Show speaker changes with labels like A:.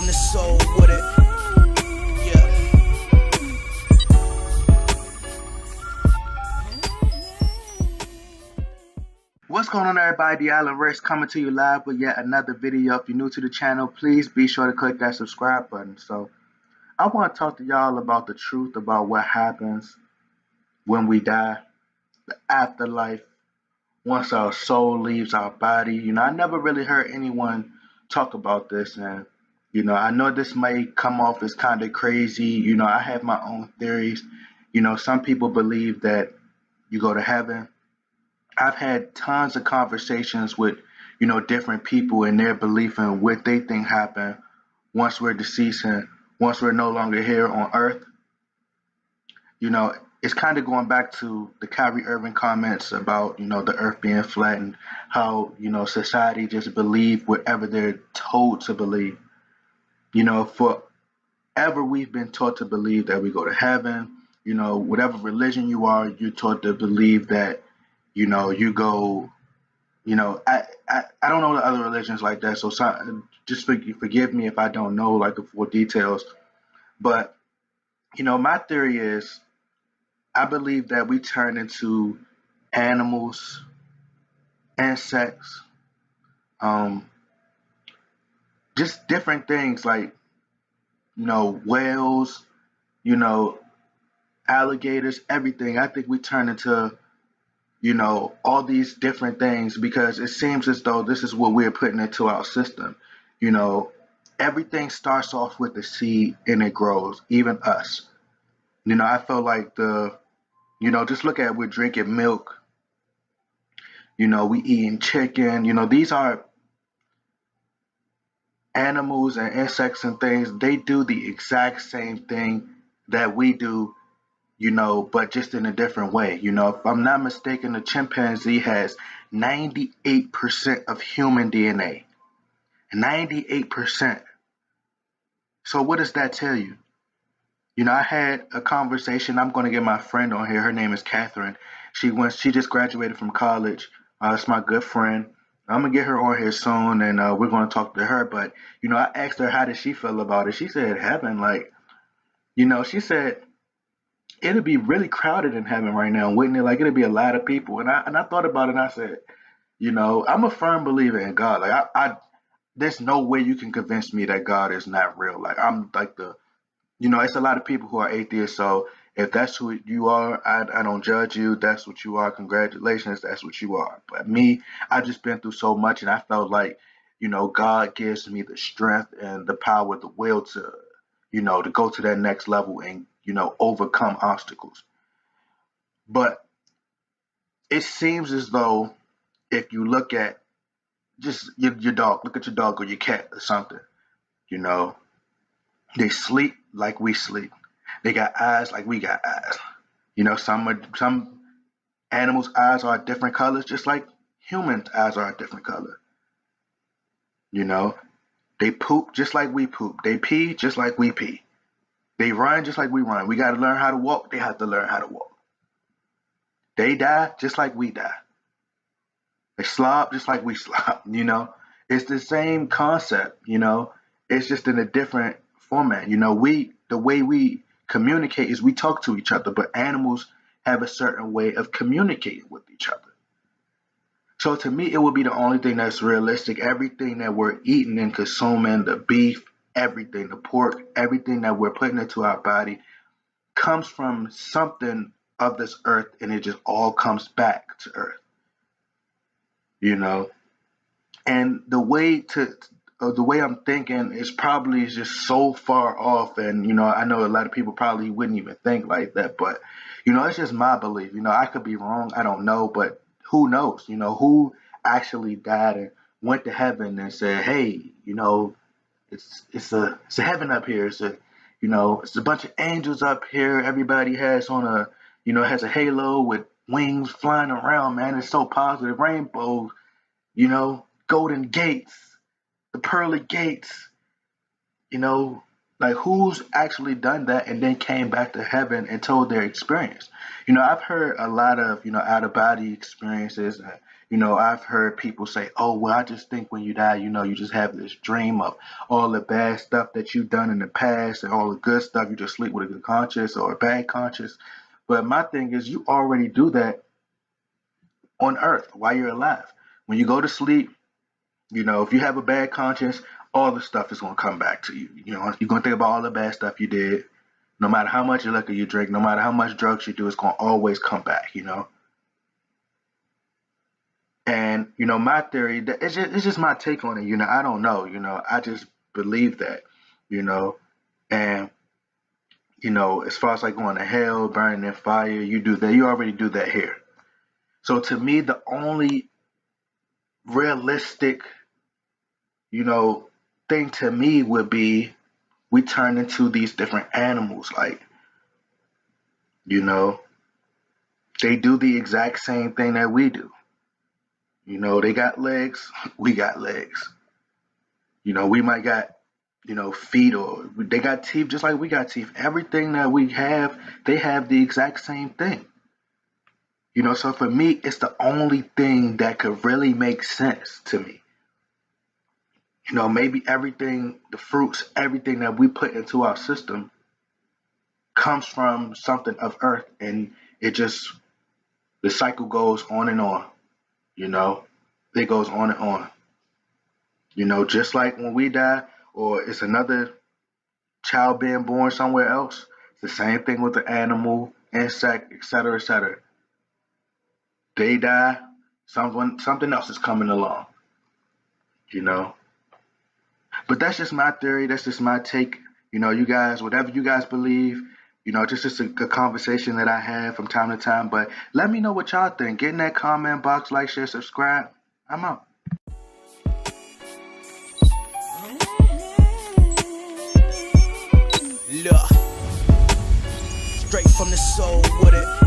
A: on the soul with it. Yeah.
B: What's going on, everybody? The Island Rex coming to you live with yet another video. If you're new to the channel, please be sure to click that subscribe button. So I want to talk to y'all about the truth about what happens when we die, the afterlife, once our soul leaves our body. I never really heard anyone talk about this, and I know this may come off as kind of crazy. I have my own theories. Some people believe that you go to heaven. I've had tons of conversations with, different people and their belief in what they think happened once we're deceased and once we're no longer here on Earth. It's kind of going back to the Kyrie Irving comments about, the Earth being flat and how, society just believe whatever they're told to believe. Forever we've been taught to believe that we go to heaven. Whatever religion you are, you're taught to believe that, you go, I don't know the other religions like that. So just forgive me if I don't know like the full details. But, my theory is I believe that we turn into animals, insects, just different things like, whales, alligators, everything. I think we turn into all these different things because it seems as though this is what we're putting into our system. Everything starts off with the seed and it grows, even us. I feel like just look at we're drinking milk, we eating chicken, these are animals and insects and things. They do the exact same thing that we do, but just in a different way. If I'm not mistaken, the chimpanzee has 98% of human DNA. 98%. So what does that tell you? I had a conversation. I'm going to get my friend on here. Her name is Catherine. She just graduated from college. It's my good friend. I'm gonna get her on here soon, and we're gonna talk to her. But I asked her how did she feel about it. She said heaven, like, she said it'd be really crowded in heaven right now, wouldn't it? Like it'd be a lot of people. And I thought about it and I said, I'm a firm believer in God. Like I there's no way you can convince me that God is not real. Like I'm like it's a lot of people who are atheists. So if that's who you are, I don't judge you. That's what you are. Congratulations. That's what you are. But me, I've just been through so much and I felt like, God gives me the strength and the power, the will to, to go to that next level and, overcome obstacles. But it seems as though if you look at just your dog, look at your dog or your cat or something, you know, they sleep like we sleep. They got eyes like we got eyes. Some animals' eyes are different colors, just like humans' eyes are a different color. You know, they poop just like we poop. They pee just like we pee. They run just like we run. We got to learn how to walk. They have to learn how to walk. They die just like we die. They slob just like we slob. It's the same concept. It's just in a different format. The way we communicate is we talk to each other, but animals have a certain way of communicating with each other. So to me, it would be the only thing that's realistic. Everything that we're eating and consuming, the beef, everything, the pork, everything that we're putting into our body comes from something of this earth, and it just all comes back to earth. And the way I'm thinking is probably just so far off, and I know a lot of people probably wouldn't even think like that, but it's just my belief. I could be wrong, I don't know, but who knows? Who actually died and went to heaven and said, hey, it's a heaven up here. It's a bunch of angels up here. Everybody has has a halo with wings flying around, man. It's so positive. Rainbows, golden gates, the pearly gates, Like, who's actually done that and then came back to heaven and told their experience? I've heard a lot of, out of body experiences. I've heard people say, oh, well, I just think when you die, you just have this dream of all the bad stuff that you've done in the past and all the good stuff. You just sleep with a good conscience or a bad conscience. But my thing is, you already do that on earth while you're alive. When you go to sleep, if you have a bad conscience, all the stuff is going to come back to you. You're going to think about all the bad stuff you did. No matter how much liquor you drink, no matter how much drugs you do, it's going to always come back. And, my theory, it's just my take on it. I don't know. I just believe that, you know. And, as far as like going to hell, burning in fire, you do that. You already do that here. So to me, the only realistic, you know, thing to me would be we turn into these different animals. Like, you know, they do the exact same thing that we do. They got legs, we got legs. We might got, feet, or they got teeth just like we got teeth. Everything that we have, they have the exact same thing. So for me, it's the only thing that could really make sense to me. Maybe everything, the fruits, everything that we put into our system comes from something of earth, and the cycle goes on and on, you know, it goes on and on. Just like when we die, or it's another child being born somewhere else, it's the same thing with the animal, insect, etc., etc. They die, something else is coming along, you know. But that's just my theory. That's just my take. You guys, whatever you guys believe, just a conversation that I have from time to time. But let me know what y'all think. Get in that comment box, like, share, subscribe. I'm out.
A: Look, straight from the soul with it.